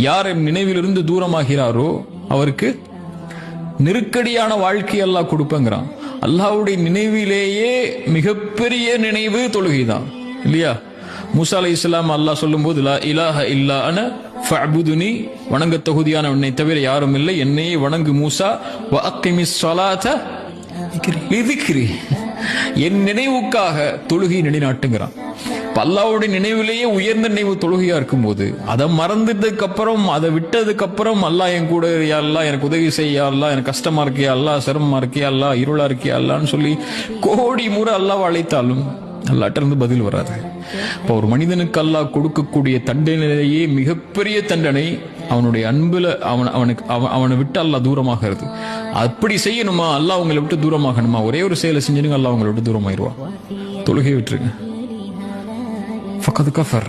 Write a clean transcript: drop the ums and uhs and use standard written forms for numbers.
யார் என் நினைவிலிருந்து தூரமாகிறாரோ அவருக்கு நெருக்கடியான வாழ்க்கை அல்லாஹ் கொடுப்பேங்கிறான். அல்லாஹ்வுடைய நினைவிலேயே மிகப்பெரிய நினைவு தொழுகைதான் இல்லையா? மூசா அலைஹிஸ்ஸலாம் அல்லாஹ் சொல்லும்போது லா இலாஹ இல்லா அன ஃபஅபுதுனி, வணங்க தகுதியான என்னை தவிர யாரும் இல்லை, என்னையே வணங்கு மூசா, வ அக்கிமிஸ் ஸலாத லிதிக்ரி, என் நினைவுக்காக தொழுகை நிலைநாட்டுங்கிறான். அல்லாஹ்வுடைய நினைவிலேயே உயர்ந்த நினைவு தொழுகையா இருக்கும்போது அதை மறந்ததுக்கு அப்புறம், அதை விட்டதுக்கு அப்புறம் அல்லாஹ் என் கூட யா அல்லாஹ் எனக்கு உதவி செய்யா அல்லாஹ், எனக்கு கஷ்டமா இருக்கியா அல்லாஹ், சிரமமா இருக்கியா அல்லாஹ், இருளா இருக்கியா அல்லான்னு சொல்லி கோடி முறை அல்லாஹ் அழைத்தாலும் அல்லாஹ்ட்ட இருந்து பதில் வராது. இப்போ ஒரு மனிதனுக்கு அல்லாஹ் கொடுக்கக்கூடிய தண்டனையிலேயே மிகப்பெரிய தண்டனை அவனுடைய அன்புல அவனை விட்டு அல்லாஹ் தூரமாகிறது. அப்படி செய்யணுமா, அல்லாஹ் உங்களை விட்டு தூரமாகணுமா, ஒரே ஒரு செயலை செஞ்சுனுங்க, அல்லாஹ் உங்களை விட்டு தூரமாயிருவான். தொழுகை விட்டுருங்க. ஃபக்கத் கஃபர்.